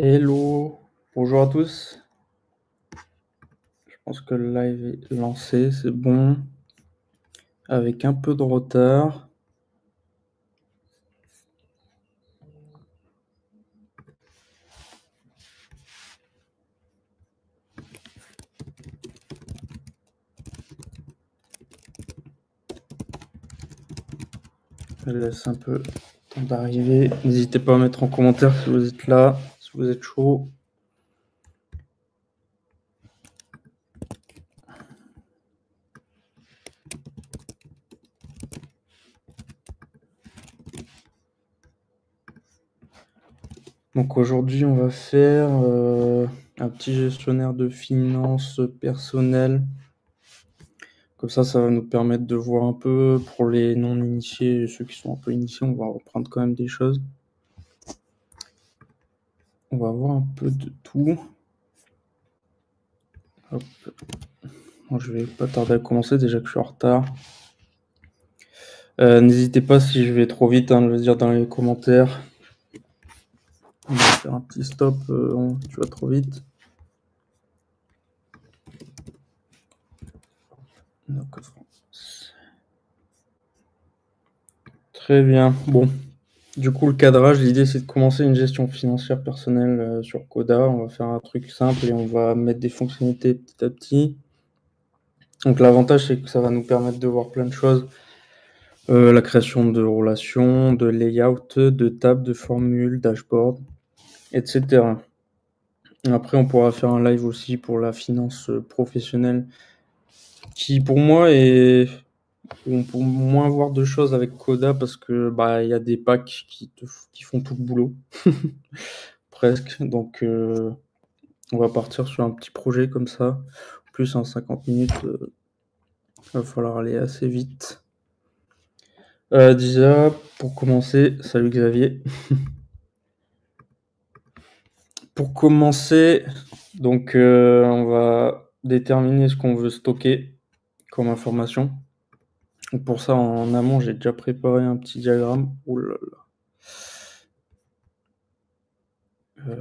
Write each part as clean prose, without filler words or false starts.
Hello, bonjour à tous. Je pense que le live est lancé, c'est bon. Avec un peu de retard. Je laisse un peu le temps d'arriver. N'hésitez pas à mettre en commentaire si vous êtes là, si vous êtes chaud. Donc aujourd'hui, on va faire un petit gestionnaire de finances personnelles. Comme ça va nous permettre de voir un peu pour les non-initiés et ceux qui sont un peu initiés, on va reprendre quand même des choses. On va voir un peu de tout. Hop. Bon, je vais pas tarder à commencer, déjà que je suis en retard. N'hésitez pas si je vais trop vite à le dire dans les commentaires. On va faire un petit stop, tu vas trop vite. Très bien. Bon, du coup, le cadrage, l'idée c'est de commencer une gestion financière personnelle sur Coda. On va faire un truc simple et on va mettre des fonctionnalités petit à petit. Donc l'avantage c'est que ça va nous permettre de voir plein de choses. La création de relations, de layout, de tables, de formules, dashboard, etc. Après, on pourra faire un live aussi pour la finance professionnelle qui, pour moi, on peut moins voir de choses avec Coda parce que il y a des packs qui font tout le boulot, presque. Donc, on va partir sur un petit projet comme ça. Plus en 50 minutes, il va falloir aller assez vite. Déjà, pour commencer, salut Xavier. Pour commencer, donc on va déterminer ce qu'on veut stocker comme information. Donc pour ça, en amont, j'ai déjà préparé un petit diagramme. Ouh là là.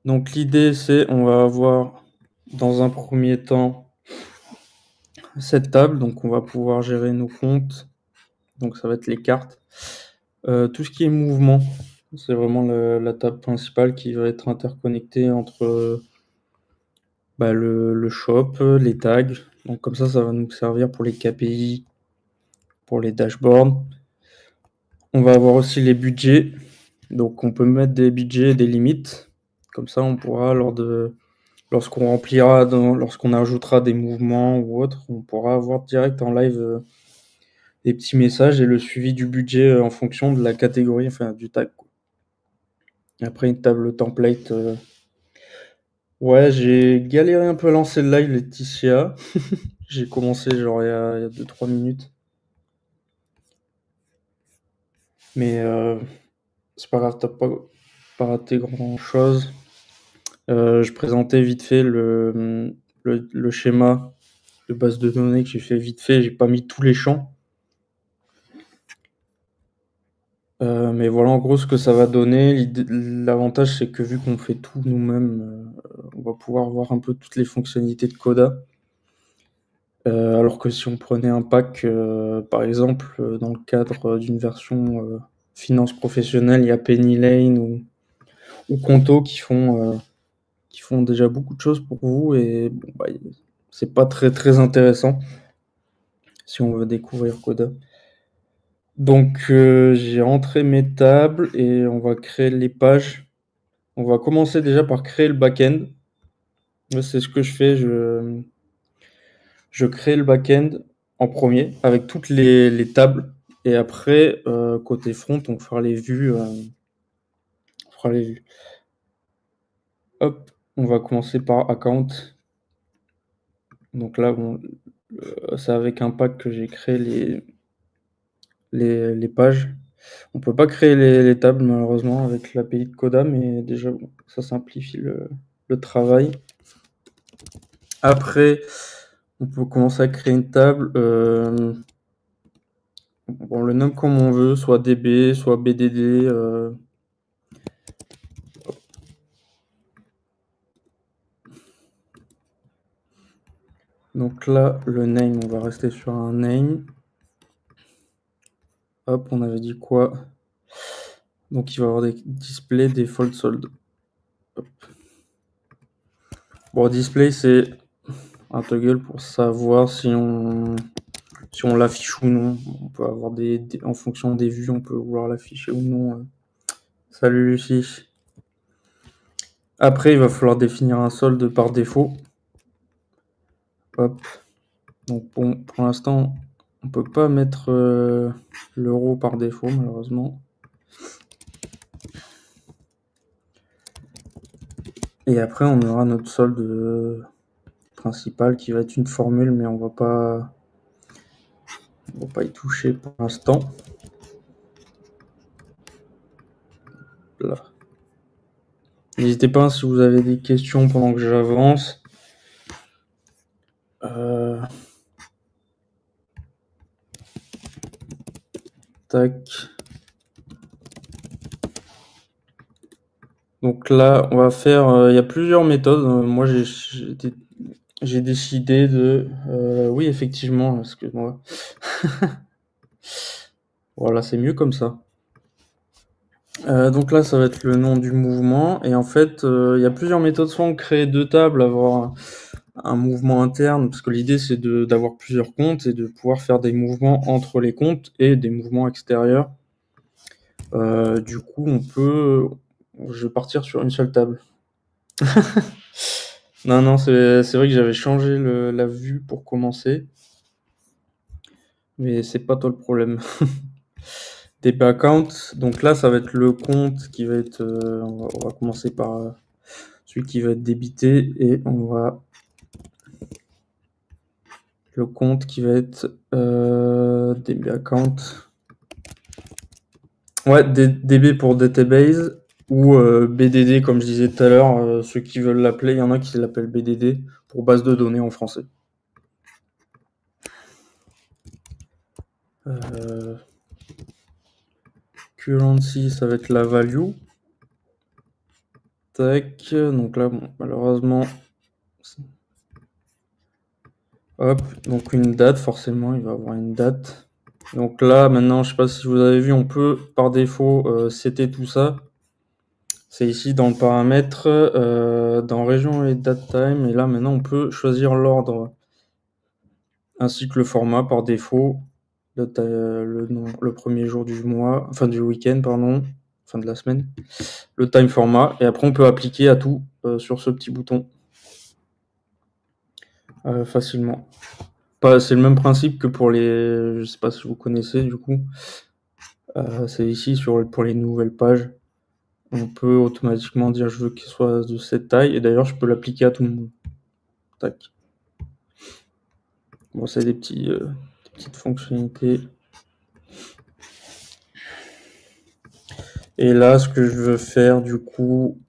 Donc l'idée, c'est on va avoir dans un premier temps cette table. Donc on va pouvoir gérer nos comptes. Donc ça va être les cartes. Tout ce qui est mouvement, c'est vraiment la table principale qui va être interconnectée entre le shop, les tags. Donc comme ça va nous servir pour les KPI, pour les dashboards. On va avoir aussi les budgets. Donc on peut mettre des budgets et des limites. Comme ça, on pourra, lorsqu'on remplira, lorsqu'on ajoutera des mouvements ou autre, on pourra avoir direct en live des petits messages et le suivi du budget en fonction de la catégorie, enfin du tag. Après, une table template. Ouais, j'ai galéré un peu à lancer le live, Laetitia. J'ai commencé genre il y a 2-3 minutes. Mais c'est pas grave, t'as pas raté grand chose. Je présentais vite fait le schéma de base de données que j'ai fait vite fait. J'ai pas mis tous les champs. Mais voilà en gros ce que ça va donner. L'avantage c'est que vu qu'on fait tout nous-mêmes, on va pouvoir voir un peu toutes les fonctionnalités de Coda. Alors que si on prenait un pack, par exemple, dans le cadre d'une version finance professionnelle, il y a Penny Lane ou Conto qui font déjà beaucoup de choses pour vous et bon, c'est pas très très intéressant si on veut découvrir Coda. Donc j'ai rentré mes tables et on va créer les pages. On va commencer déjà par créer le back-end. C'est ce que je fais. Je crée le back-end en premier avec toutes les tables. Et après, côté front, on fera les vues. Hop, on va commencer par account. Donc là, bon, c'est avec un pack que j'ai créé les pages. On peut pas créer les tables malheureusement avec l'API de Coda, mais déjà bon, ça simplifie le travail. Après, on peut commencer à créer une table. on le nomme comme on veut, soit DB, soit BDD. Donc là, le name, on va rester sur un name. Hop, on avait dit quoi? Donc il va y avoir des display default sold. Hop. Bon, display, c'est un toggle pour savoir si on l'affiche ou non. On peut avoir en fonction des vues, on peut vouloir l'afficher ou non. Salut Lucie. Après, il va falloir définir un solde par défaut. Hop. Donc pour l'instant, on peut pas mettre l'euro par défaut, malheureusement. Et après, on aura notre solde principal qui va être une formule, mais on va pas y toucher pour l'instant. Là. N'hésitez pas si vous avez des questions pendant que j'avance. Tac. Donc là, on va faire. Il y a plusieurs méthodes. Moi, j'ai décidé de. Oui, effectivement, excuse-moi. Voilà, c'est mieux comme ça. Donc là, ça va être le nom du mouvement. Et en fait, il y a plusieurs méthodes. Soit on crée deux tables, avoir un mouvement interne, parce que l'idée, c'est d'avoir plusieurs comptes et de pouvoir faire des mouvements entre les comptes et des mouvements extérieurs. Du coup, je vais partir sur une seule table. Non, c'est vrai que j'avais changé la vue pour commencer. Mais c'est pas toi le problème. DB account, donc là, ça va être le compte qui va être. On va commencer par celui qui va être débité et on va. Le compte qui va être DB account. Ouais, DB pour database ou BDD comme je disais tout à l'heure. Ceux qui veulent l'appeler, il y en a qui l'appellent BDD pour base de données en français. Currency, ça va être la value. Tac, donc là, bon, malheureusement. Hop, donc une date, forcément, il va avoir une date. Donc là, maintenant, je sais pas si vous avez vu, on peut par défaut setter tout ça. C'est ici dans le paramètre, dans région et date time. Et là, maintenant, on peut choisir l'ordre ainsi que le format par défaut. Le premier jour du mois, enfin du week-end, pardon, fin de la semaine. Le time format. Et après, on peut appliquer à tout sur ce petit bouton facilement. C'est le même principe que pour les. Je sais pas si vous connaissez du coup. C'est ici pour les nouvelles pages. On peut automatiquement dire je veux qu'il soit de cette taille. Et d'ailleurs, je peux l'appliquer à tout le monde. Tac. Bon, c'est des petites fonctionnalités. Et là, ce que je veux faire du coup,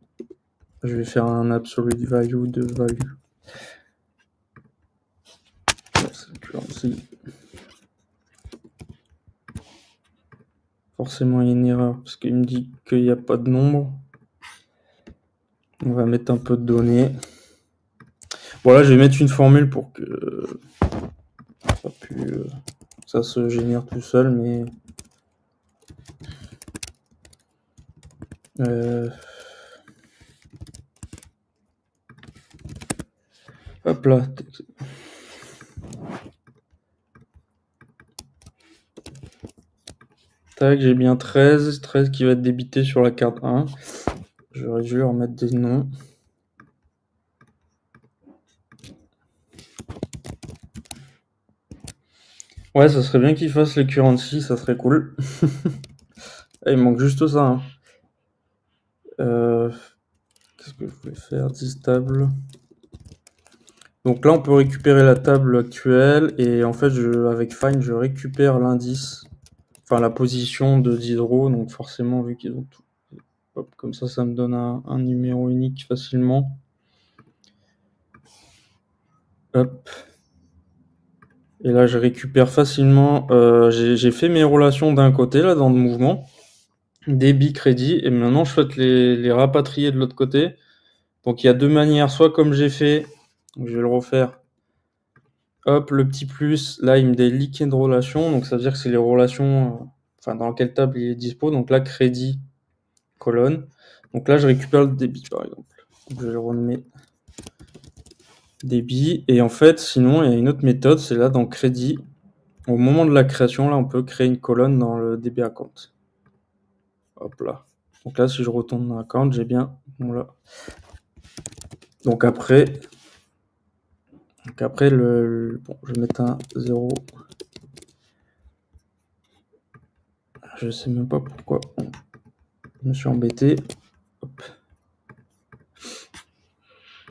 je vais faire un absolute value de value. Forcément, il y a une erreur parce qu'il me dit qu'il n'y a pas de nombre. On va mettre un peu de données. Bon, là, je vais mettre une formule pour que ça se génère tout seul, mais hop là. Tac, j'ai bien 13 qui va être débité sur la carte 1. J'aurais dû leur mettre des noms. Ouais, ça serait bien qu'ils fassent les currency, ça serait cool. Il manque juste ça. Hein. Qu'est-ce que je voulais faire? 10 tables. Donc là, on peut récupérer la table actuelle et en fait, avec Find, je récupère l'indice, enfin la position de Diderot. Donc forcément, vu qu'ils ont tout, hop, comme ça me donne un numéro unique facilement. Hop. Et là, je récupère facilement. J'ai fait mes relations d'un côté, là, dans le mouvement. Débit, crédit. Et maintenant, je souhaite les rapatrier de l'autre côté. Donc, il y a deux manières. Soit comme j'ai fait, donc je vais le refaire. Hop, le petit plus. Là, il me dit liquide relation. Donc, ça veut dire que c'est les relations, enfin, dans quelle table il est dispo. Donc là, crédit, colonne. Donc là, je récupère le débit, par exemple. Donc, je vais le renommer débit. Et en fait, sinon, il y a une autre méthode. C'est là, dans crédit. Au moment de la création, là, on peut créer une colonne dans le DB account. Hop là. Donc là, si je retourne dans l'account, j'ai bien. Voilà. Donc après, bon, je vais mettre un 0. Je sais même pas pourquoi. Je me suis embêté. Hop.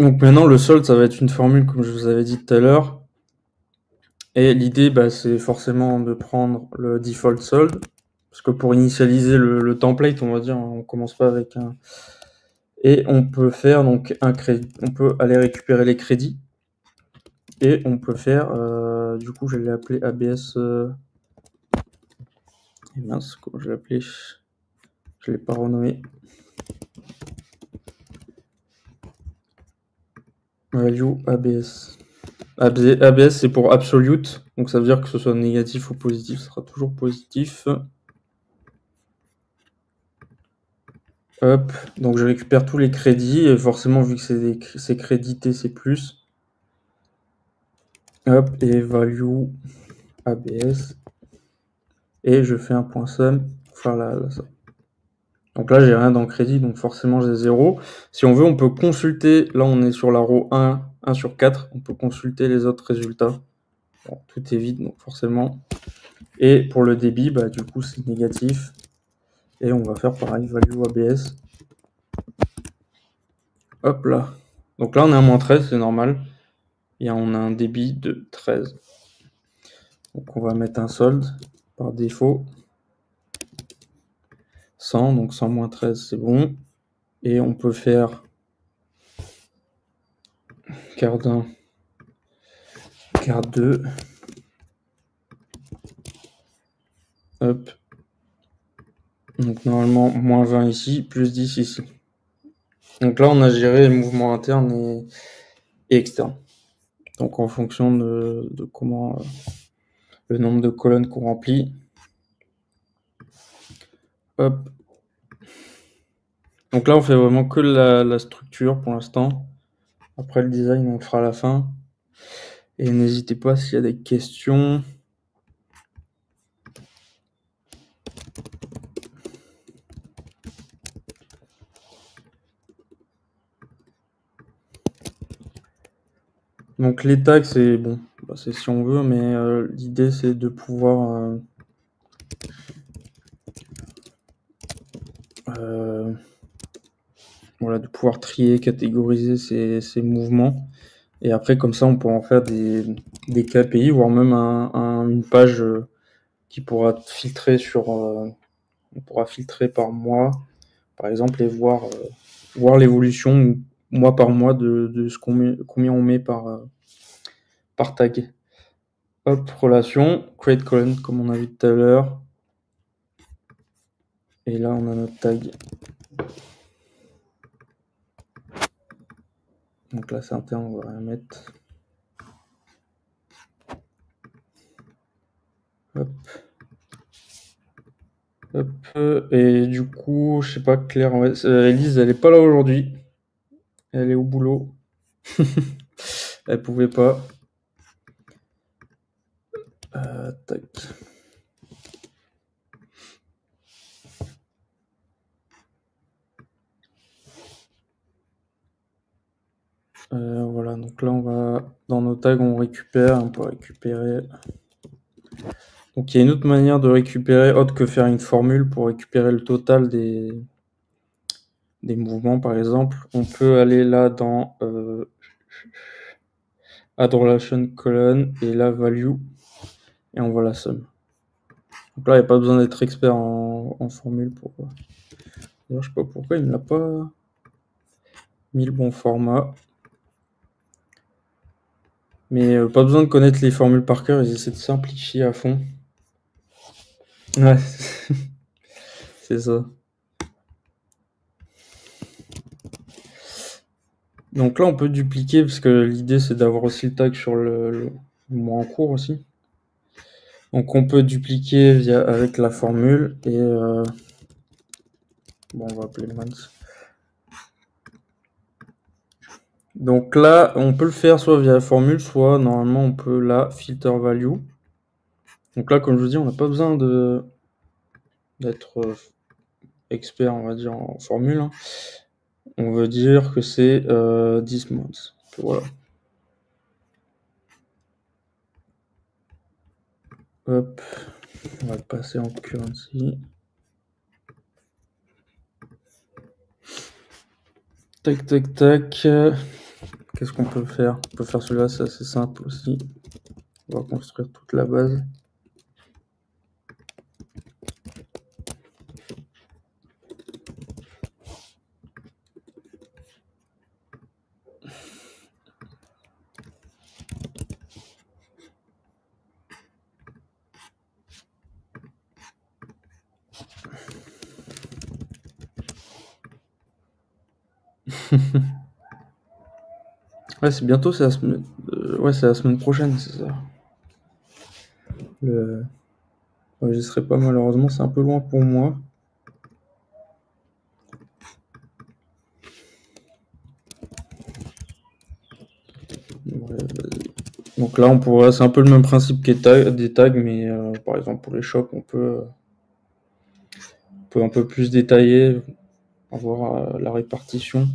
Donc maintenant, le solde, ça va être une formule comme je vous avais dit tout à l'heure. Et l'idée, bah, c'est forcément de prendre le default solde. Parce que pour initialiser le template, on va dire, on commence pas avec un. Et on peut faire donc un crédit. On peut aller récupérer les crédits. Et on peut faire, du coup, je l'ai appelé ABS. Et mince, comment je l'ai appelé? Je l'ai pas renommé. Value ABS. ABS, c'est pour absolute. Donc ça veut dire que ce soit négatif ou positif, ce sera toujours positif. Hop, donc je récupère tous les crédits. Et forcément, vu que c'est crédité, c'est plus. Hop, et value ABS. Et je fais un point somme pour faire la somme. Donc là, j'ai rien dans le crédit, donc forcément, j'ai 0. Si on veut, on peut consulter. Là, on est sur la row 1, 1 sur 4. On peut consulter les autres résultats. Bon, tout est vide, donc forcément. Et pour le débit, bah, du coup, c'est négatif. Et on va faire pareil, value ABS. Hop là. Donc là, on est à moins 13, c'est normal. Et on a un débit de 13. Donc on va mettre un solde par défaut. 100, donc 100 moins 13, c'est bon. Et on peut faire carte 1, carte 2. Hop. Donc normalement, moins 20 ici, plus 10 ici. Donc là, on a géré les mouvements internes et externes. Donc en fonction de comment le nombre de colonnes qu'on remplit. Hop. Donc là, on fait vraiment que la structure pour l'instant. Après, le design, on le fera à la fin. Et n'hésitez pas s'il y a des questions. Donc les tags, c'est bon, bah, c'est si on veut, mais l'idée c'est de pouvoir voilà, de pouvoir trier, catégoriser ces mouvements. Et après, comme ça, on pourra en faire des KPI, voire même une page qui pourra filtrer on pourra filtrer par mois, par exemple, et voir l'évolution mois par mois de ce combien on met par tag. Hop, relation, create column, comme on a vu tout à l'heure. Et là, on a notre tag. Donc là, c'est interne, on va rien mettre. Hop. Hop. Et du coup, je sais pas, Claire, Elise, elle est pas là aujourd'hui. Elle est au boulot. Elle pouvait pas. Tac. Voilà, donc là, on va dans nos tags, on peut récupérer. Donc il y a une autre manière de récupérer, autre que faire une formule pour récupérer le total des mouvements, par exemple. On peut aller là dans add relation colonne et la value et on voit la somme. Donc là, il n'y a pas besoin d'être expert en formule pour. D'ailleurs, je sais pas pourquoi il ne l'a pas mis le bon format. Mais pas besoin de connaître les formules par cœur, ils essaient de simplifier à fond. Ouais, c'est ça. Donc là, on peut dupliquer, parce que l'idée, c'est d'avoir aussi le tag sur le mois en cours aussi. Donc on peut dupliquer avec la formule, et bon, on va appeler months. Donc là, on peut le faire soit via la formule, soit normalement on peut la filter value. Donc là, comme je vous dis, on n'a pas besoin d'être expert, on va dire, en formule, hein. On veut dire que c'est 10 months. Voilà. Hop, on va passer en currency. Tac, tac, tac. Qu'est-ce qu'on peut faire? On peut faire celui-là, c'est assez simple aussi. On va construire toute la base. Ouais, c'est bientôt, c'est la semaine. Ouais, c'est la semaine prochaine, c'est ça. Ouais, j'y serai pas malheureusement, c'est un peu loin pour moi. Ouais, donc là, c'est un peu le même principe des tags, mais par exemple pour les shops, on peut un peu plus détailler, avoir la répartition.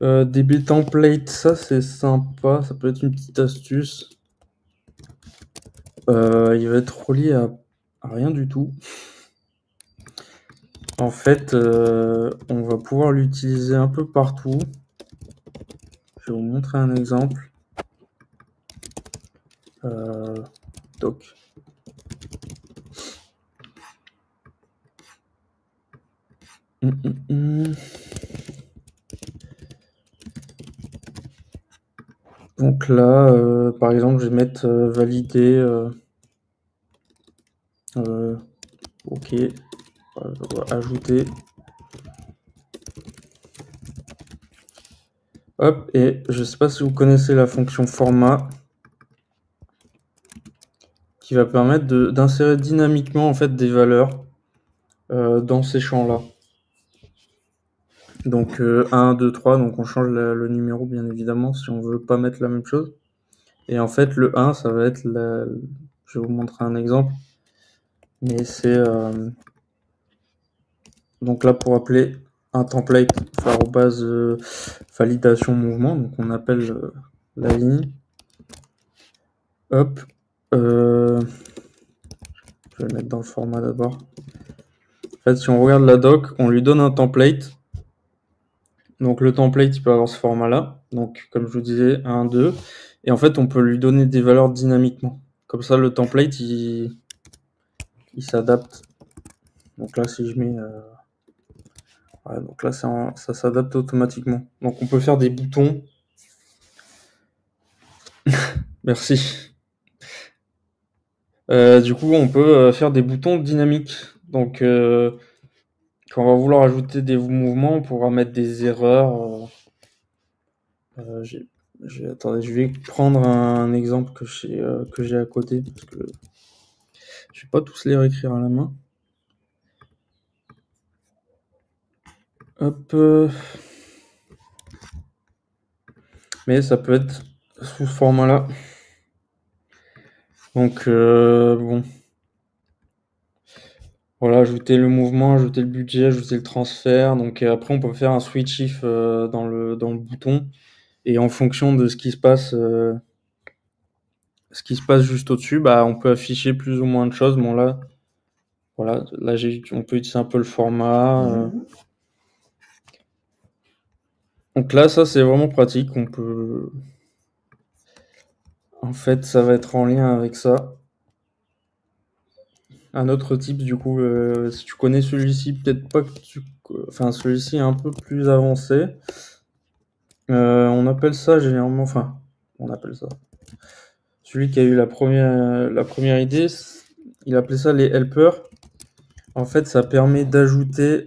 DB template, ça c'est sympa, ça peut être une petite astuce. Il va être relié à rien du tout. En fait, on va pouvoir l'utiliser un peu partout. Je vais vous montrer un exemple. Doc. Donc là, par exemple, je vais mettre valider. Ok. On va ajouter. Hop, et je sais pas si vous connaissez la fonction format qui va permettre d'insérer dynamiquement en fait des valeurs dans ces champs-là. Donc 1, 2, 3, donc on change le numéro bien évidemment si on veut pas mettre la même chose. Et en fait le 1 ça va être je vais vous montrer un exemple. Mais c'est donc là pour appeler un template, arrobase validation mouvement, donc on appelle la ligne. Hop, je vais le mettre dans le format d'abord. En fait, si on regarde la doc, on lui donne un template. Donc le template, il peut avoir ce format-là. Donc comme je vous disais, 1, 2. Et en fait, on peut lui donner des valeurs dynamiquement. Comme ça, le template, il s'adapte. Donc là, si je mets... ouais, donc là, ça s'adapte automatiquement. Donc on peut faire des boutons. Merci. Du coup, on peut faire des boutons dynamiques. Donc quand on va vouloir ajouter des mouvements, on pourra mettre des erreurs. Attendez, je vais prendre un exemple que j'ai à côté parce que je vais pas tous les réécrire à la main. Hop. Mais ça peut être sous ce format-là. Donc bon. Voilà, ajouter le mouvement, ajouter le budget, ajouter le transfert. Donc après, on peut faire un switch if dans le bouton. Et en fonction de ce qui se passe juste au-dessus, bah, on peut afficher plus ou moins de choses. Bon là, voilà, là on peut utiliser un peu le format. Donc là, ça c'est vraiment pratique. On peut, en fait, ça va être en lien avec ça. Un autre type, du coup, si tu connais celui-ci, peut-être pas que enfin, celui-ci est un peu plus avancé. On appelle ça généralement, enfin, on appelle ça. Celui qui a eu la première idée, il appelait ça les helpers. En fait, ça permet d'ajouter,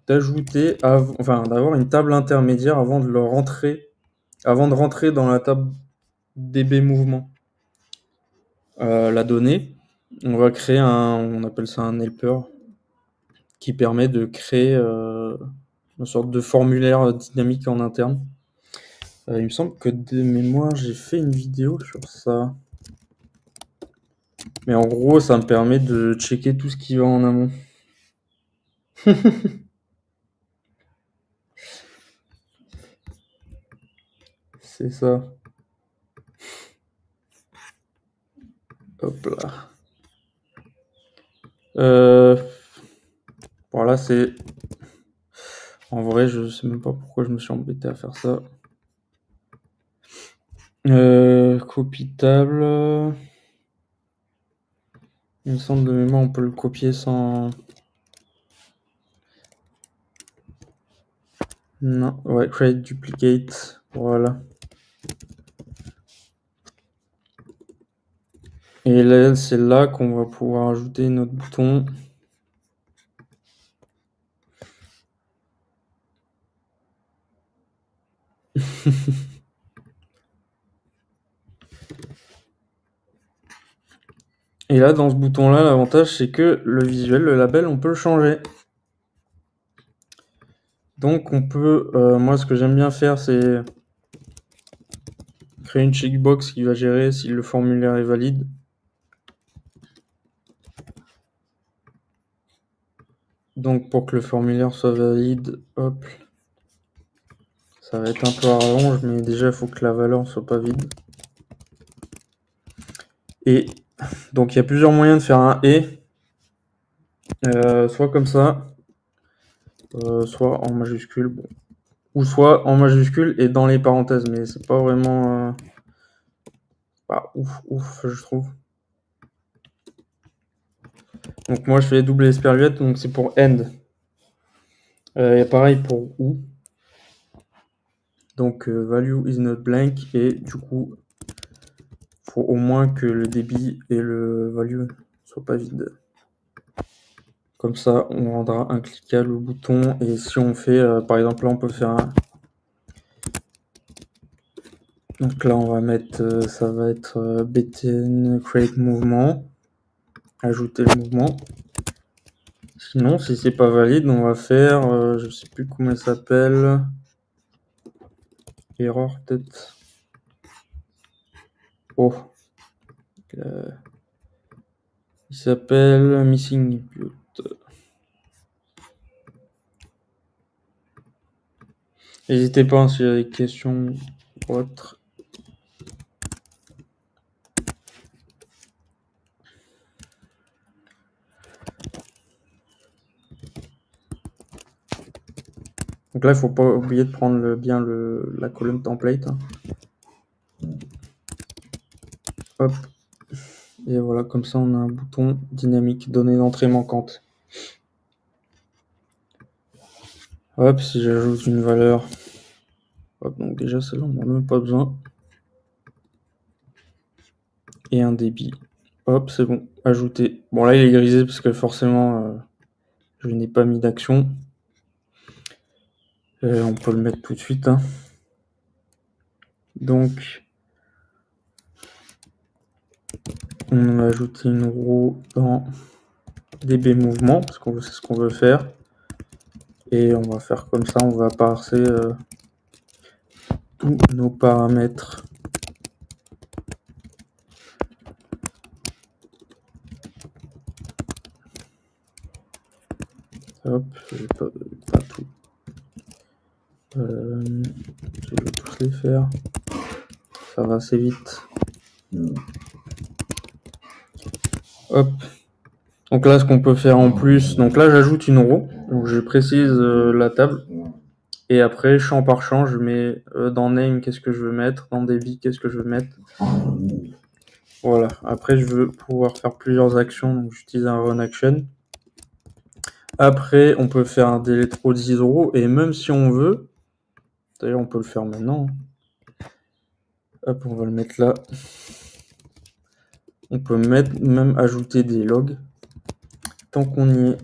d'avoir une table intermédiaire avant de rentrer dans la table DB mouvement. La donnée, on va créer on appelle ça un helper, qui permet de créer une sorte de formulaire dynamique en interne. Il me semble que de mémoire, j'ai fait une vidéo sur ça. Mais en gros, ça me permet de checker tout ce qui va en amont. C'est ça. Hop là. Voilà, c'est... En vrai, je sais même pas pourquoi je me suis embêté à faire ça. Copie table. Il me semble de mémoire, on peut le copier sans... Non, ouais, create duplicate. Voilà. Et là, c'est là qu'on va pouvoir ajouter notre bouton. Et là, dans ce bouton-là, l'avantage, c'est que le visuel, le label, on peut le changer. Donc, on peut... moi, ce que j'aime bien faire, c'est créer une checkbox qui va gérer si le formulaire est valide. Donc, pour que le formulaire soit valide, hop, ça va être un peu à rallonge, mais déjà, il faut que la valeur ne soit pas vide. Et donc, il y a plusieurs moyens de faire un « et ». Soit comme ça, soit en majuscule, bon. Ou soit en majuscule et dans les parenthèses, mais c'est pas vraiment ouf, je trouve. Donc moi, je fais double esperluette, donc c'est pour « end ». Et pareil pour « ou ». Donc value is not blank, et du coup, faut au moins que le débit et le value soient pas vides. Comme ça, on rendra incliquable le bouton. Et si on fait, par exemple, là, on peut faire un... Donc là, on va mettre, ça va être btn create mouvement, ajouter le mouvement. Sinon, si c'est pas valide, on va faire, je sais plus comment il s'appelle, erreur peut-être. Oh, il s'appelle missing input. N'hésitez pas s'il y a des questions ou autres. Donc là, il faut pas oublier de prendre bien la colonne template. Hop. Et voilà, comme ça, on a un bouton dynamique, données d'entrée manquante. Hop, si j'ajoute une valeur. Hop, donc déjà, celle-là, on n'en a même pas besoin. Et un débit. Hop, c'est bon, ajouter. Bon, là, il est grisé parce que forcément, je n'ai pas mis d'action. On peut le mettre tout de suite. Hein. Donc, on va ajouter une roue dans DB mouvement, parce qu'on c'est ce qu'on veut faire. Et on va faire comme ça, on va parser tous nos paramètres. Hop, je vais pas tout. Je vais tous les faire. Ça va assez vite. Hop. Donc là, ce qu'on peut faire en plus, donc là, j'ajoute une roue. Donc je précise la table. Et après, champ par champ, je mets dans name, qu'est-ce que je veux mettre. Dans débit, qu'est-ce que je veux mettre. Voilà. Après, je veux pouvoir faire plusieurs actions. Donc j'utilise un run action. Après, on peut faire un delete row 10 euros. Et même si on veut, d'ailleurs, on peut le faire maintenant. Hop, on va le mettre là. On peut même ajouter des logs tant qu'on y est.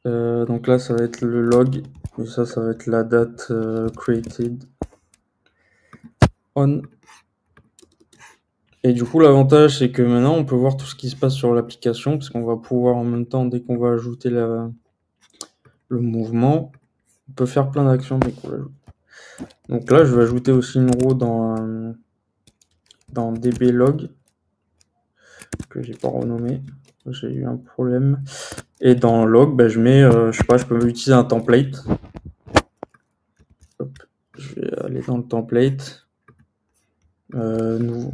Donc là, ça va être le log. Et ça va être la date created on. Et du coup, l'avantage, c'est que maintenant, on peut voir tout ce qui se passe sur l'application, parce qu'on va pouvoir en même temps, dès qu'on va ajouter le mouvement, on peut faire plein d'actions dès qu'on l'ajoute. Donc là, je vais ajouter aussi une row dans dblog, que j'ai pas renommé. J'ai eu un problème. Et dans log, bah, je mets, je sais pas, je peux utiliser un template. Hop, je vais aller dans le template. Nouveau.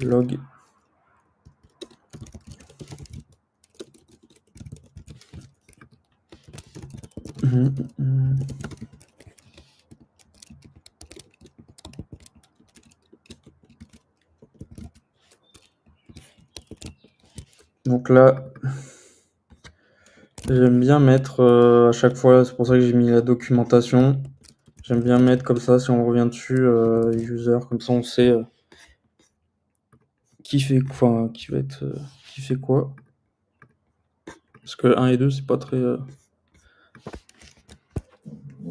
Log. Donc là, j'aime bien mettre à chaque fois, c'est pour ça que j'ai mis la documentation. J'aime bien mettre comme ça, si on revient dessus, user, comme ça on sait qui fait quoi, qui va être, qui fait quoi. Parce que 1 et 2, c'est pas très.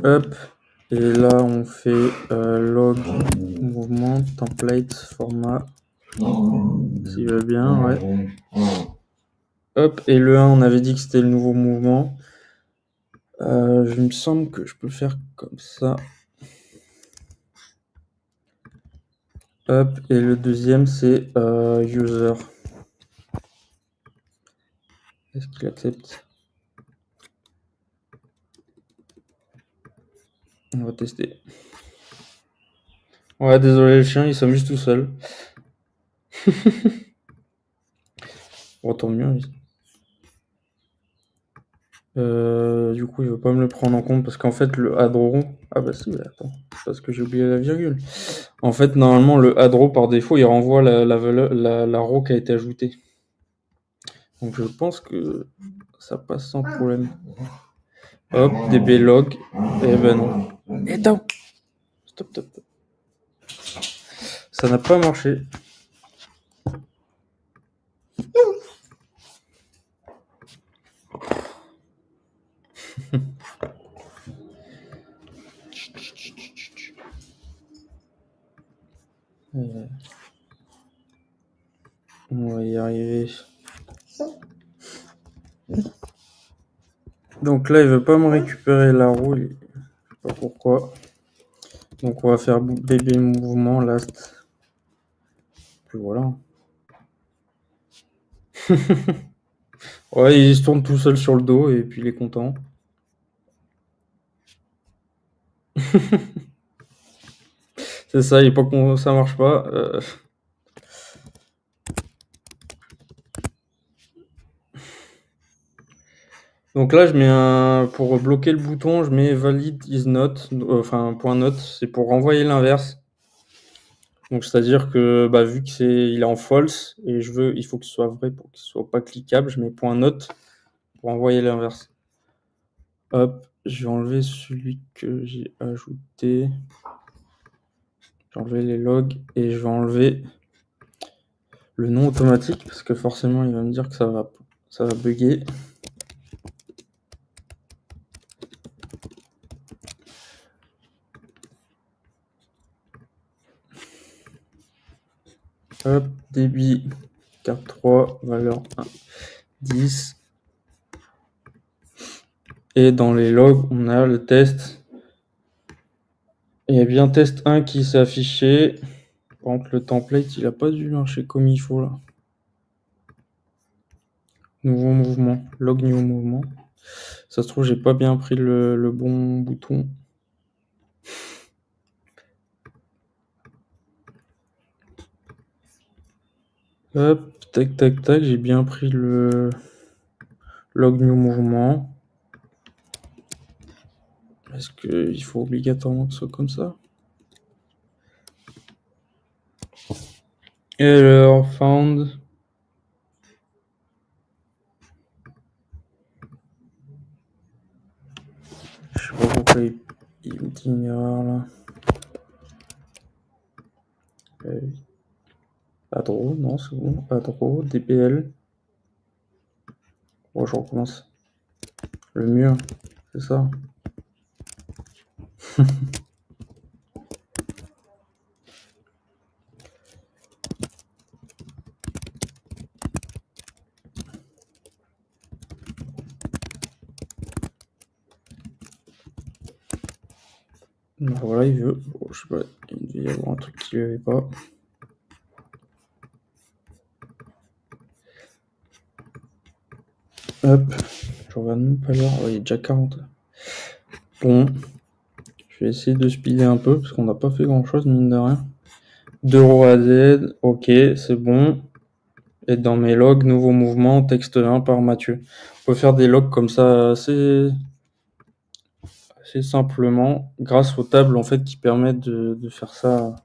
Hop. Et là, on fait log, mouvement, template, format. S'il va bien, ouais. Hop. Et le 1, on avait dit que c'était le nouveau mouvement. Il me semble que je peux faire comme ça. Hop. Et le deuxième, c'est user. Est-ce qu'il accepte? On va tester. Ouais, désolé, le chien, il s'amuse tout seul. Bon, tant mieux. Du coup, il veut pas me le prendre en compte parce qu'en fait, le add-row. Ah bah si, attends, parce que j'ai oublié la virgule. En fait, normalement, le add-row par défaut, il renvoie la row qui a été ajoutée. Donc je pense que ça passe sans problème. Hop, dblog. Eh ben non. Attends. Stop, stop. Ça n'a pas marché. On va y arriver. Donc là, il veut pas me récupérer la roue. Je sais pas pourquoi. Donc on va faire bébé mouvement, last. Puis voilà. Ouais, il se tourne tout seul sur le dos et puis il est content. C'est ça, il est pas con, ça marche pas. Donc là, je mets pour bloquer le bouton, je mets valid is not, enfin point note, c'est pour renvoyer l'inverse. Donc c'est-à-dire que vu qu'il est en false et il faut que ce soit vrai pour qu'il soit pas cliquable, je mets point note pour envoyer l'inverse. Hop, je vais enlever celui que j'ai ajouté. J'ai enlevé les logs et je vais enlever le nom automatique parce que forcément il va me dire que ça va bugger. Hop, débit carte 3, valeur 1, 10. Et dans les logs, on a le test. Il y a bien test 1 qui s'est affiché. Par contre, le template, il a pas dû marcher comme il faut là. Nouveau mouvement, log new mouvement. Ça se trouve, j'ai pas bien pris le bon bouton. Hop, tac, tac, tac, j'ai bien pris le log new mouvement. Est-ce qu'il faut obligatoirement que ce soit comme ça? Error found. Oui, il me dit une erreur là. Adro, non, c'est bon. Adro, DPL. Bon, je recommence. Le mur, c'est ça. Ben voilà, il veut. Bon, je sais pas, il devait y avoir un truc qu'il avait pas. Hop, je regarde même pas l'heure. Oh, il est déjà 40. Bon, je vais essayer de speeder un peu parce qu'on n'a pas fait grand chose, mine de rien. 2 à Z, ok, c'est bon. Et dans mes logs, nouveau mouvement, texte 1 par Mathieu. On peut faire des logs comme ça assez simplement, grâce aux tables en fait qui permettent de faire ça,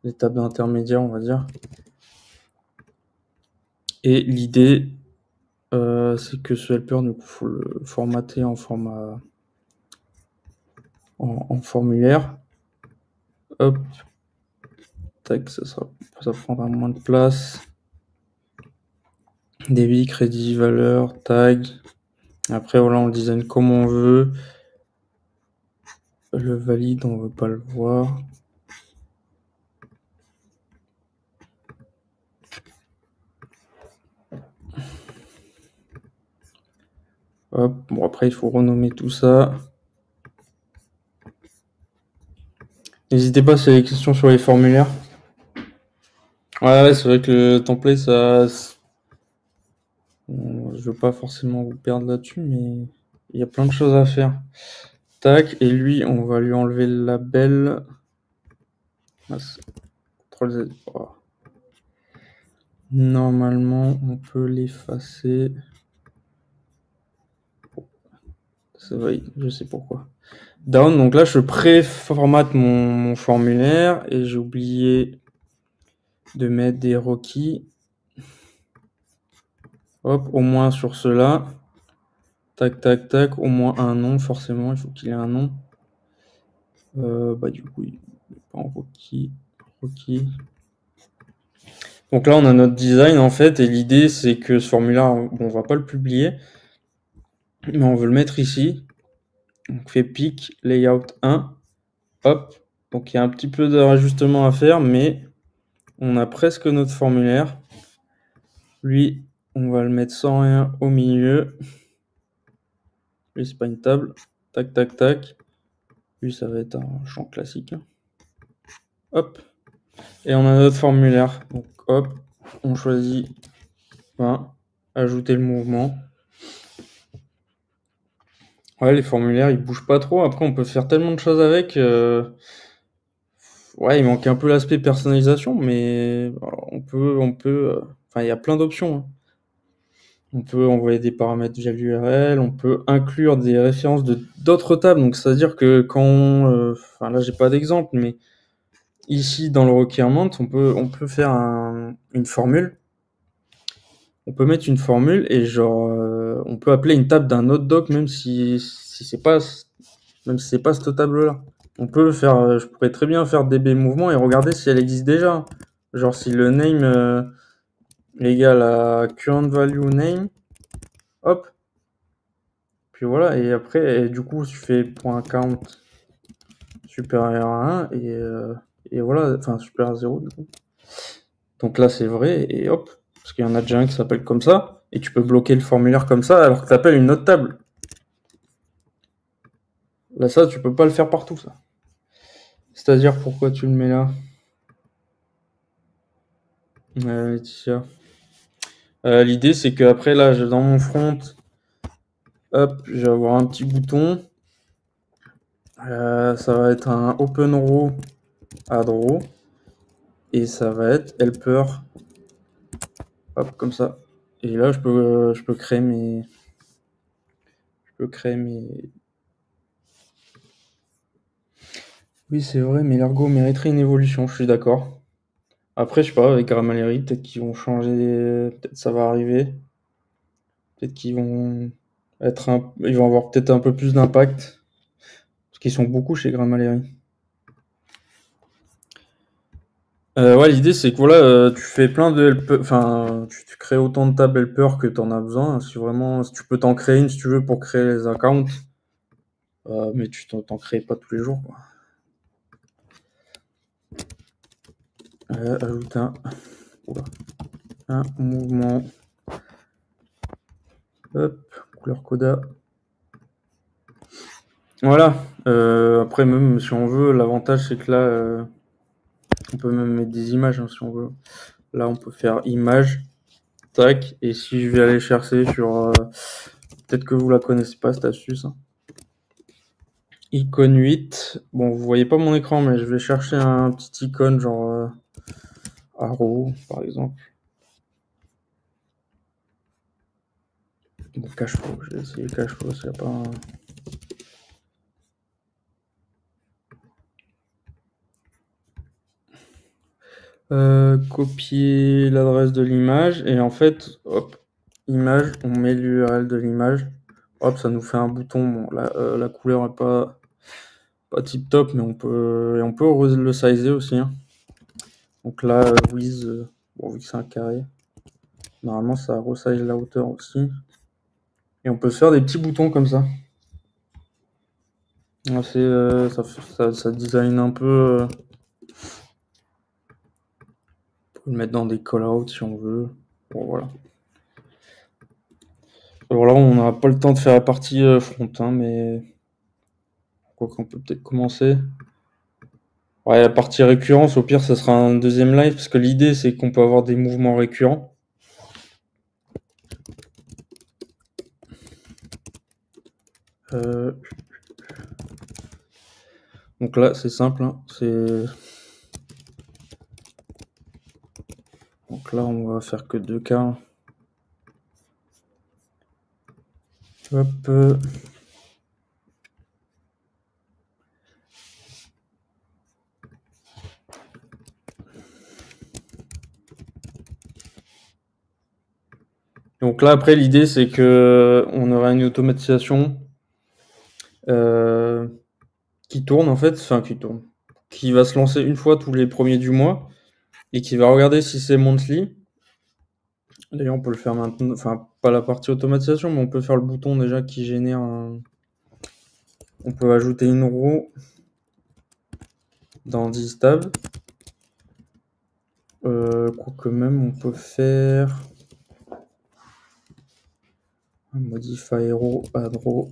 les tables intermédiaires, on va dire. Et l'idée, c'est que ce helper, du coup, faut le formater en format en formulaire. Hop, tac, ça prendra moins de place. Débit, crédit, valeur, tag. Après, voilà, on le design comme on veut. Le valide, on veut pas le voir. Hop, bon, après, il faut renommer tout ça. N'hésitez pas si vous avez des questions sur les formulaires. Ouais, c'est vrai que le template, ça. Je veux pas forcément vous perdre là-dessus, mais il y a plein de choses à faire. Tac, et lui, on va lui enlever le label. CTRL Z. Oh. Normalement, on peut l'effacer. Ça va, je sais pourquoi. Down, donc là, je pré-formate mon formulaire et j'ai oublié de mettre des requis. Hop, au moins sur cela. Tac, tac, tac. Au moins un nom, forcément, il faut qu'il ait un nom. Bah, du coup, il n'est pas en requis. Requis. Donc là, on a notre design en fait, et l'idée c'est que ce formulaire, on va pas le publier, mais on veut le mettre ici. Donc fait pic layout 1, hop. Donc il y a un petit peu de rajustement à faire, mais on a presque notre formulaire. Lui, on va le mettre sans rien au milieu. Lui, c'est pas une table. Tac, tac, tac. Lui, ça va être un champ classique. Hop. Et on a notre formulaire. Donc hop, on choisit ajouter le mouvement. Ouais, les formulaires, ils bougent pas trop. Après, on peut faire tellement de choses avec. Ouais, il manque un peu l'aspect personnalisation, mais on peut. Enfin, il y a plein d'options, hein. On peut envoyer des paramètres via l'URL, on peut inclure des références de d'autres tables. Donc, c'est-à-dire que quand, enfin là, j'ai pas d'exemple, mais ici dans le requirement, on peut faire une formule. On peut mettre une formule et genre, on peut appeler une table d'un autre doc, même si c'est pas cette table-là. On peut faire, je pourrais très bien faire DB mouvement et regarder si elle existe déjà. Genre si le name est égal à current value name, hop. Puis voilà, et après, du coup, tu fais .count supérieur à 1 et voilà, enfin supérieur à 0 du coup. Donc là, c'est vrai, et hop, parce qu'il y en a déjà un qui s'appelle comme ça, et tu peux bloquer le formulaire comme ça alors que tu appelles une autre table. Là, ça, tu peux pas le faire partout, ça. C'est-à-dire, pourquoi tu le mets là Laetitia. L'idée, c'est que après là, dans mon front, hop, je vais avoir un petit bouton. Ça va être un open row à draw. Et ça va être helper. Hop, comme ça. Et là, je peux créer mes. Oui, c'est vrai, mais l'ergo mériterait une évolution, je suis d'accord. Après, je sais pas, avec Grammarly, peut-être qu'ils vont changer. Peut-être ça va arriver. Peut-être qu'ils vont ils vont avoir peut-être un peu plus d'impact. qui sont beaucoup chez Grammarly. Ouais, l'idée c'est que voilà, tu fais plein de helper, enfin, tu crées autant de tables helper que t'en as besoin. Si vraiment, si tu peux t'en créer une si tu veux pour créer les accounts, mais tu t'en crées pas tous les jours, quoi. Ajoute un mouvement. Hop, couleur coda. Voilà. Après, même si on veut, l'avantage c'est que là, on peut même mettre des images hein, si on veut. Là, on peut faire image, tac. Et si je vais aller chercher sur, peut-être que vous la connaissez pas cette astuce. Hein. Icône 8. Bon, vous voyez pas mon écran, mais je vais chercher un petit icône genre arrow, par exemple. Bon, cache flow. Je vais essayer cache flow, s'il n'y a pas un... Copier l'adresse de l'image et en fait, hop, image, on met l'URL de l'image. Hop, ça nous fait un bouton. Bon, la couleur est pas tip top, mais on peut le sizer aussi. Hein. Donc là, with, bon, vu que c'est un carré, normalement ça resize la hauteur aussi. Et on peut se faire des petits boutons comme ça. Ça design un peu. On peut le mettre dans des call-outs si on veut. Bon, voilà. Alors là, on n'aura pas le temps de faire la partie front, hein, mais quoi qu'on peut peut-être commencer. Ouais, la partie récurrence, au pire, ça sera un deuxième live, parce que l'idée, c'est qu'on peut avoir des mouvements récurrents. Donc là, c'est simple. Hein, donc là, on va faire que 2 cas. Hop. Donc là, après, l'idée, c'est que on aura une automatisation qui tourne, en fait. Enfin, qui va se lancer une fois tous les premiers du mois et qui va regarder si c'est monthly. D'ailleurs, on peut le faire maintenant. Enfin, pas la partie automatisation, mais on peut faire le bouton déjà qui génère un... On peut ajouter une roue dans 10 tables. Quoique même, on peut faire un modify row, add row.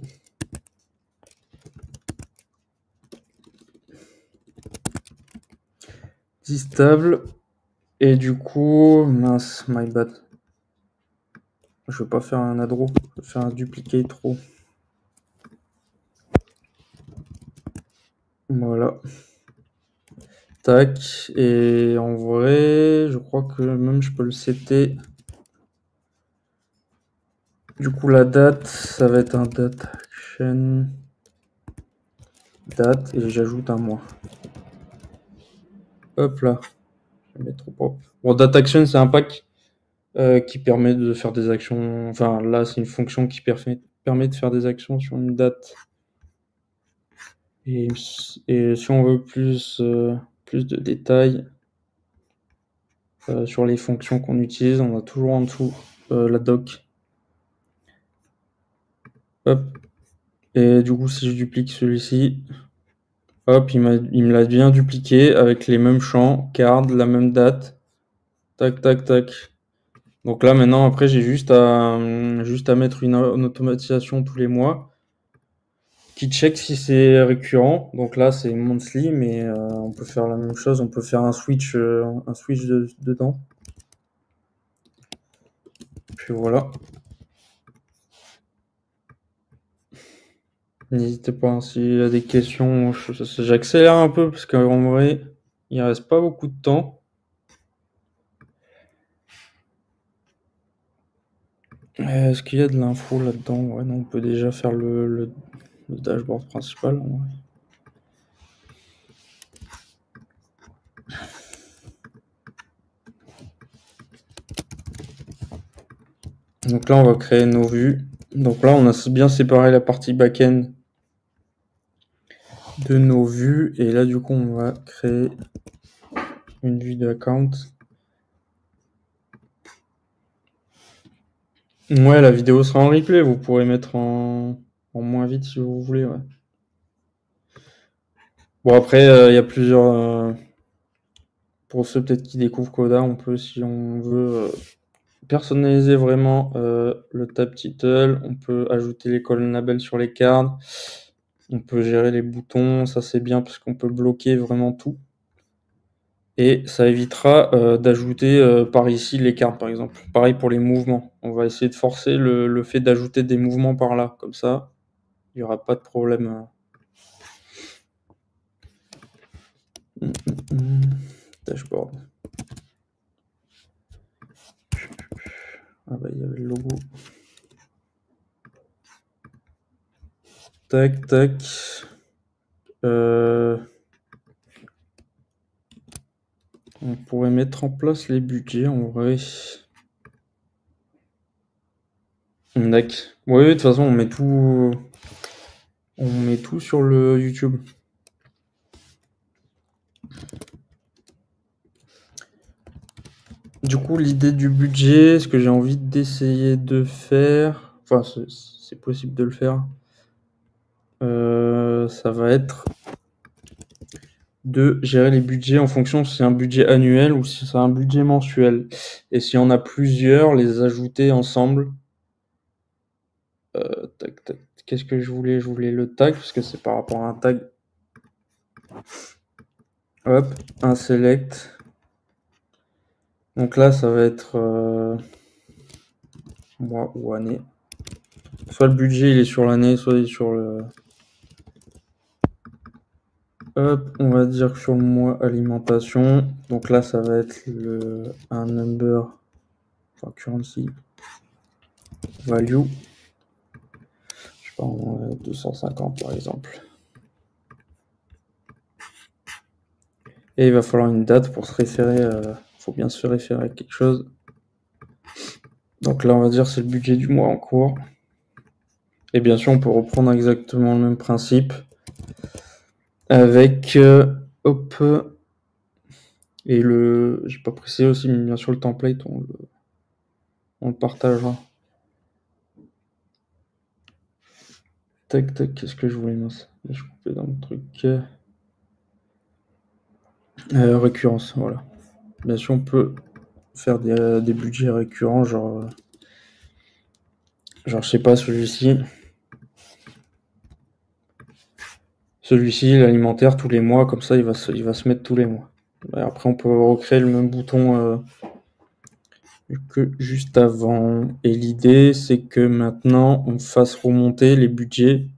Tables. Et du coup, mince, my bad. Je veux pas faire un add row, je veux faire un duplicate row. Voilà. Tac. Et en vrai, je crois que même je peux le setter. Du coup, la date, ça va être un date action. Date, et j'ajoute un mois. Hop là. Je vais mettre trop propre. Bon, date action, c'est un pack qui permet de faire des actions. Enfin, là, c'est une fonction qui permet de faire des actions sur une date. Et si on veut plus de détails sur les fonctions qu'on utilise, on a toujours en dessous la doc. Hop. Et du coup, si je duplique celui-ci, hop, il me l'a bien dupliqué avec les mêmes champs, card, la même date. Tac, tac, tac. Donc là, maintenant, après, j'ai juste à mettre une automatisation tous les mois qui check si c'est récurrent. Donc là, c'est monthly, mais on peut faire la même chose. On peut faire un switch dedans. Puis voilà. N'hésitez pas hein, s'il y a des questions. J'accélère un peu parce qu'en vrai, il reste pas beaucoup de temps. Est-ce qu'il y a de l'info là-dedans? Ouais, non, on peut déjà faire le dashboard principal. Ouais. Donc là, on va créer nos vues. Donc là, on a bien séparé la partie back-end de nos vues. Et là, du coup, on va créer une vue d'account. Ouais, la vidéo sera en replay. Vous pourrez mettre en moins vite si vous voulez. Ouais. Bon, après, il y a plusieurs. Pour ceux peut-être qui découvrent Coda, on peut, si on veut, personnaliser vraiment le tab title. On peut ajouter les colonnes labels sur les cards. On peut gérer les boutons. Ça, c'est bien parce qu'on peut bloquer vraiment tout. Et ça évitera d'ajouter par ici les cartes, par exemple. Pareil pour les mouvements. On va essayer de forcer le fait d'ajouter des mouvements par là. Comme ça, il n'y aura pas de problème. Dashboard. Ah bah, il y avait le logo. Tac, tac. On pourrait mettre en place les budgets en vrai. D'accord. Oui, de toute façon, on met tout sur le YouTube. Du coup, l'idée du budget, ce que j'ai envie d'essayer de faire, enfin, c'est possible de le faire, ça va être de gérer les budgets en fonction si c'est un budget annuel ou si c'est un budget mensuel. Et si on a plusieurs, les ajouter ensemble. Tac, tac. Qu'est-ce que je voulais? Je voulais le tag, parce que c'est par rapport à un tag. Hop, un select. Donc là, ça va être mois ou année. Soit le budget il est sur l'année, soit il est sur le... Hop, on va dire que sur le mois alimentation. Donc là, ça va être un number, enfin currency value. Je sais pas, 250 par exemple. Et il va falloir une date pour se référer. Faut bien se référer à quelque chose. Donc là, on va dire c'est le budget du mois en cours. Et bien sûr, on peut reprendre exactement le même principe avec hop. Et j'ai pas précisé aussi, mais bien sûr le template, on le partagera. Tac, tac, qu'est-ce que je voulais, mince. Je coupais dans le truc. Récurrence, voilà. Bien sûr, on peut faire des budgets récurrents, genre, je sais pas, celui-ci. Celui-ci, l'alimentaire, tous les mois, comme ça, il va se mettre tous les mois. Et après, on peut recréer le même bouton que juste avant. Et l'idée, c'est que maintenant, on fasse remonter les budgets,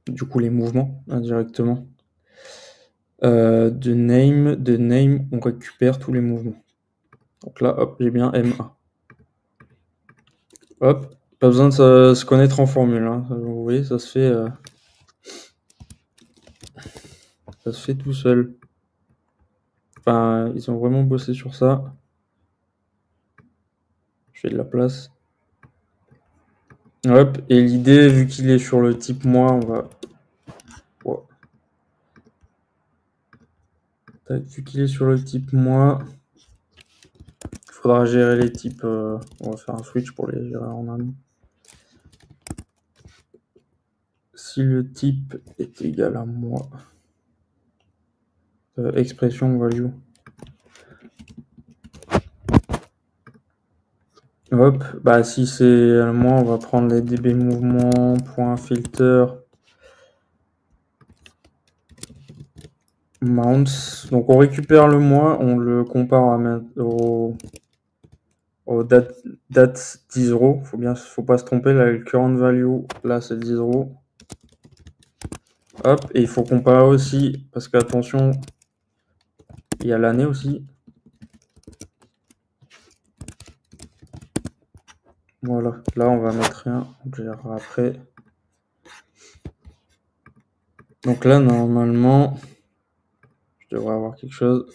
du coup, les mouvements, indirectement. De name, on récupère tous les mouvements. Donc là, hop, j'ai bien MA. Hop, pas besoin de se connaître en formule. Hein. Vous voyez, ça se fait tout seul. Enfin, ils ont vraiment bossé sur ça. Je fais de la place. Hop, et l'idée, vu qu'il est sur le type mois, on va... Wow. Vu qu'il est sur le type mois, il faudra gérer les types. On va faire un switch pour les gérer en amont. Si le type est égal à mois, expression value. Hop, bah si c'est un mois, on va prendre les db mouvement.filter mounts. Donc on récupère le mois, on le compare aux dates 10-0. Faut pas se tromper, là le current value, là c'est 10-0. Hop, et il faut comparer aussi, parce qu'attention, il y a l'année aussi. Voilà, là on va mettre rien, on gérera après. Donc là normalement, je devrais avoir quelque chose.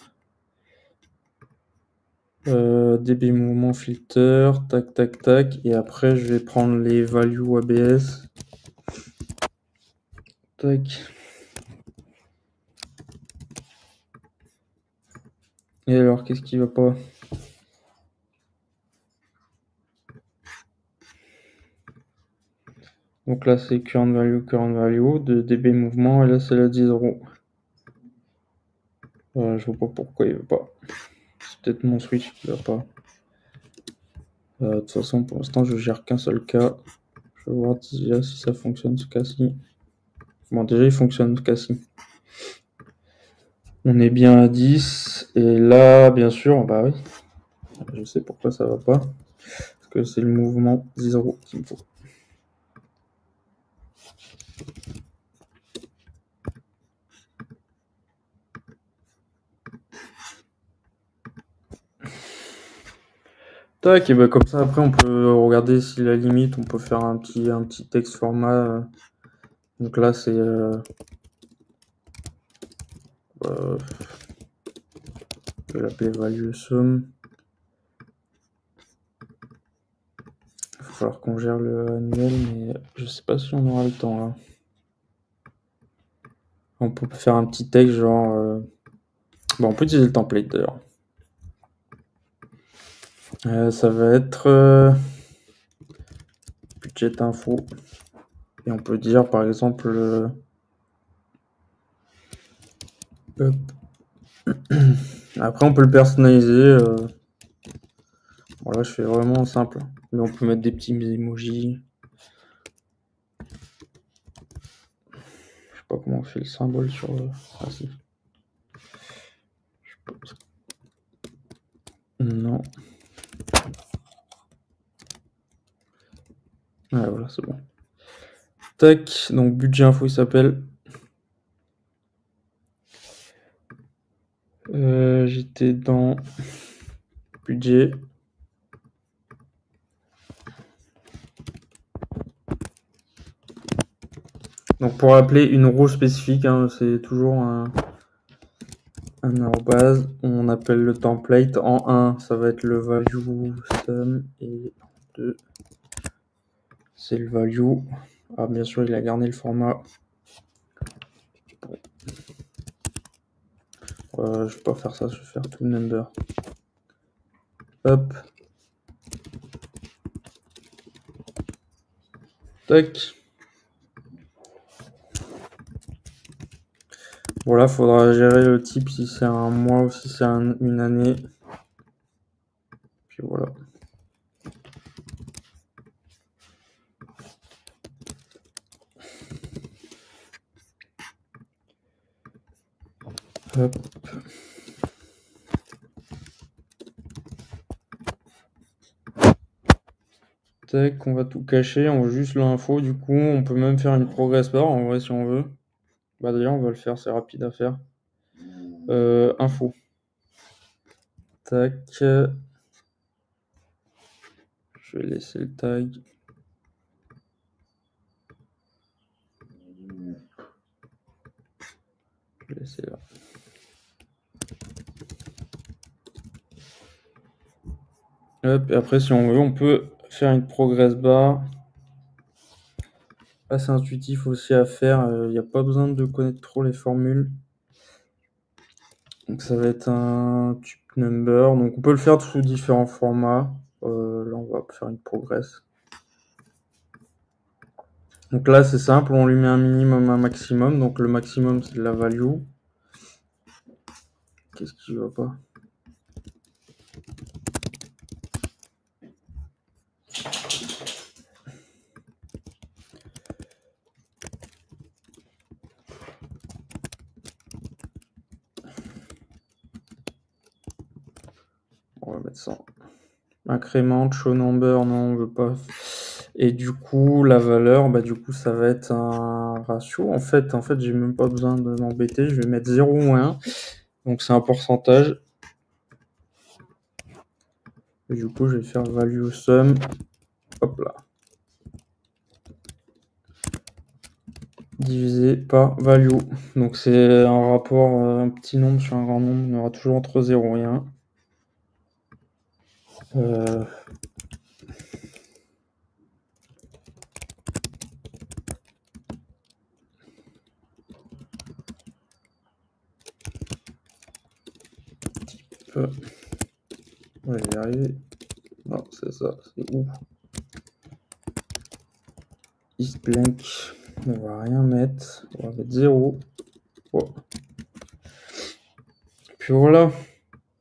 DB mouvement filter, tac tac tac, et après je vais prendre les values ABS. Tac. Et alors, qu'est-ce qui va pas? Donc là, c'est current value, de DB mouvement, et là, c'est la 10 euros. Je vois pas pourquoi il veut pas. C'est peut-être mon switch qui va pas. De toute façon, pour l'instant, je gère qu'un seul cas. Je vais voir déjà si ça fonctionne ce cas-ci. Bon, déjà, il fonctionne ce cas-ci. On est bien à 10. Et là, bien sûr, bah oui. Je sais pourquoi ça va pas. Parce que c'est le mouvement 10 euros qu'il me faut. Tac, et bah comme ça, après, on peut regarder si la limite, on peut faire un petit texte format. Donc là, c'est... je vais l'appeler value sum. Il va falloir qu'on gère le annuel, mais je sais pas si on aura le temps là. On peut faire un petit texte genre... Bon, on peut utiliser le template d'ailleurs. Ça va être budget info. Et on peut dire par exemple... hop. Après, on peut le personnaliser. Voilà, je fais vraiment simple. Mais on peut mettre des petits emojis. Je sais pas comment on fait le symbole sur... Ah si. Non. Ouais, voilà, c'est bon. Tac, donc budget info, il s'appelle. J'étais dans budget. Donc pour appeler une row spécifique, hein, c'est toujours un arrobase. On appelle le template. En 1, ça va être le value sum. Et en 2, c'est le value. Ah, bien sûr, il a gardé le format. Je vais pas faire ça, je vais faire tout number. Hop. Tac. Voilà, faudra gérer le type si c'est un mois ou si c'est une année. Puis voilà. Hop. Tac, on va tout cacher, on veut juste l'info. Du coup, on peut même faire une progress bar en vrai si on veut. Bah d'ailleurs, on va le faire, c'est rapide à faire. Info. Tac. Je vais laisser le tag. Je vais laisser là. Hop, et après, si on veut, on peut faire une progress bar. Assez intuitif aussi à faire. Il n'y a pas besoin de connaître trop les formules. Donc ça va être un type number. Donc on peut le faire sous différents formats. Là, on va faire une progress. Donc là, c'est simple, on lui met un minimum, un maximum. Donc le maximum, c'est de la value. Qu'est-ce qui va pas? On va mettre ça. Incrément, show number, non, on veut pas. Et du coup, la valeur, bah du coup, ça va être un ratio. En fait, j'ai même pas besoin de m'embêter. Je vais mettre 0 ou 1. Donc c'est un pourcentage. Et du coup, je vais faire value sum. Hop là. Divisé par value. Donc c'est un rapport, un petit nombre sur un grand nombre. On aura toujours entre 0 et 1. Ouais, je vais y arriver. Non, c'est ça, c'est où? Is blank. On va rien mettre. On va mettre 0. Oh. Puis voilà.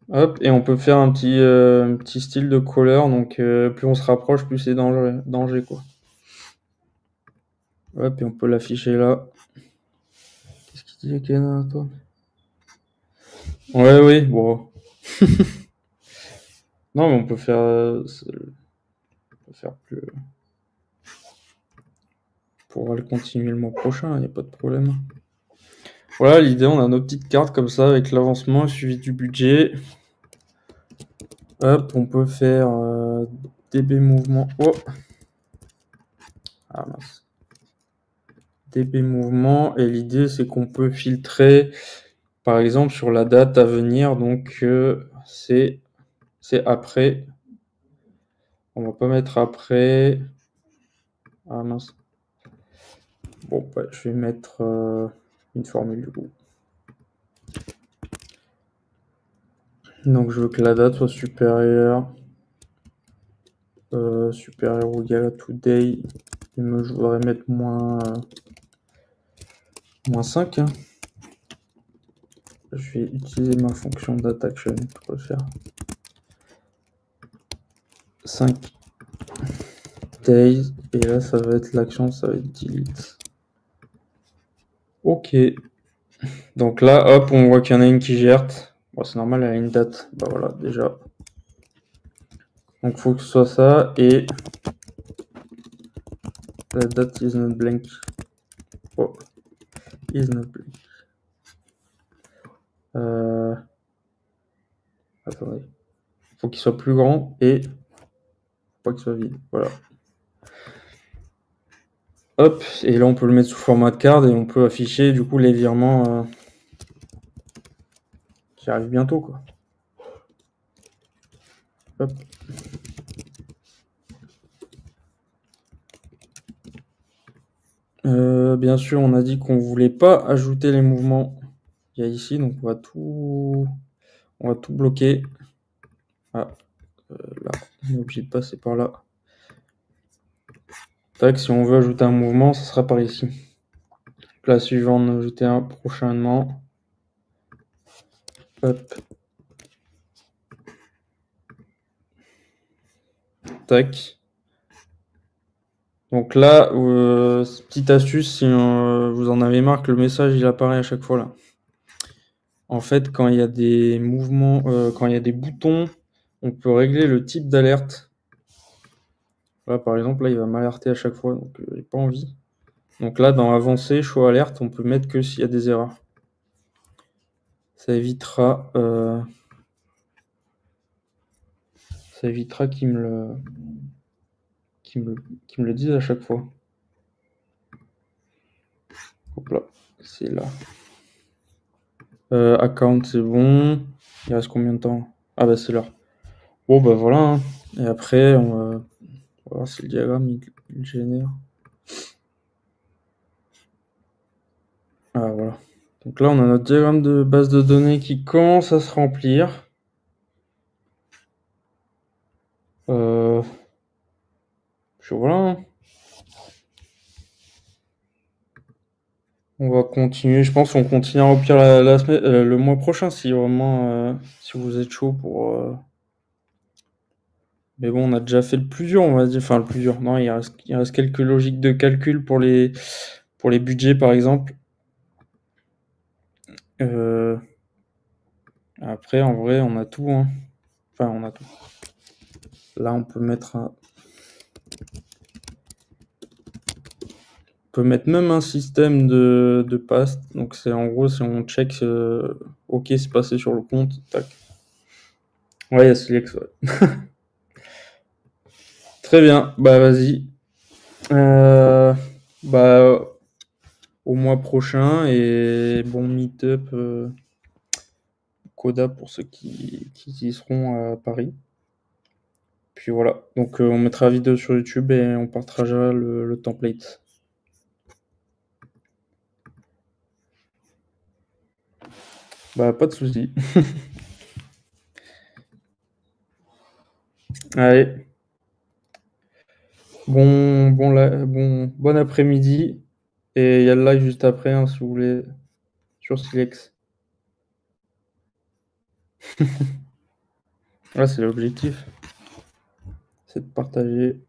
Hop, et on peut faire un petit style de couleur. Donc plus on se rapproche, plus c'est danger quoi. Hop, et on peut l'afficher là. Qu'est-ce qu'il dit, Ken, toi? Ouais, oui, bon. Non, mais on peut faire plus. On pourra le continuer le mois prochain, il n'y a pas de problème. Voilà, l'idée, on a nos petites cartes comme ça avec l'avancement suivi du budget. Hop, on peut faire DB mouvement. Oh. Ah mince. DB mouvement, et l'idée c'est qu'on peut filtrer par exemple sur la date à venir, donc c'est après. On va pas mettre après. Ah mince. Bon, bah, je vais mettre une formule du coup. Donc je veux que la date soit supérieure ou égale à today. Et moi, je voudrais mettre moins 5. Hein. Je vais utiliser ma fonction dataAction pour le faire. 5 days. Et là, ça va être l'action, ça va être delete. Ok. Donc là, hop, on voit qu'il y en a une qui gère. Bon, c'est normal, elle a une date. Bah voilà, déjà. Donc faut que ce soit ça. Et la date is not blank. Oh. Is not blank. Attendez. Faut qu'il soit plus grand et faut pas qu'il soit vide. Voilà. Hop, et là on peut le mettre sous format de carte et on peut afficher du coup les virements qui arrivent bientôt quoi. Hop. Bien sûr, on a dit qu'on voulait pas ajouter les mouvements qu'il y a ici, donc on va tout bloquer. Ah, là, on est obligé de passer par là. Tac, si on veut ajouter un mouvement, ça sera par ici. La suivante, en ajouter un prochainement. Hop. Tac. Donc là, petite astuce, si vous en avez marre que le message il apparaît à chaque fois là. En fait, quand il y a des mouvements, quand il y a des boutons, on peut régler le type d'alerte. Là, par exemple, là, il va m'alerter à chaque fois, donc j'ai pas envie. Donc là, dans Avancer, Show Alerte, on peut mettre que s'il y a des erreurs. Ça évitera qu'il me le dise à chaque fois. Hop là, c'est là. Account, c'est bon. Il reste combien de temps? Ah bah c'est l'heure. Bon bah voilà. Hein. Et après, on va voir si le diagramme il génère. Ah voilà. Donc là, on a notre diagramme de base de données qui commence à se remplir. Puis voilà. Hein. On va continuer. Je pense qu'on continuera au pire la semaine, le mois prochain si vraiment si vous êtes chaud pour. Mais bon, on a déjà fait le plus dur, on va dire. Enfin, le plus dur. Non, il reste quelques logiques de calcul pour les budgets, par exemple. Après, en vrai, on a tout. Hein. Enfin, on a tout. Là, on peut mettre même un système de pass. Donc, c'est en gros, si on check OK, c'est passé sur le compte. Tac. Ouais, il y a Select, ouais. Très bien. Bah, vas-y. Bah, au mois prochain et bon meet-up Coda pour ceux qui y seront à Paris. Puis voilà, donc on mettra la vidéo sur YouTube et on partagera le template. Bah pas de soucis. Allez. Bon après-midi. Et il y a le live juste après, hein, si vous voulez, sur Silex. Ouais, c'est l'objectif. C'est de partager.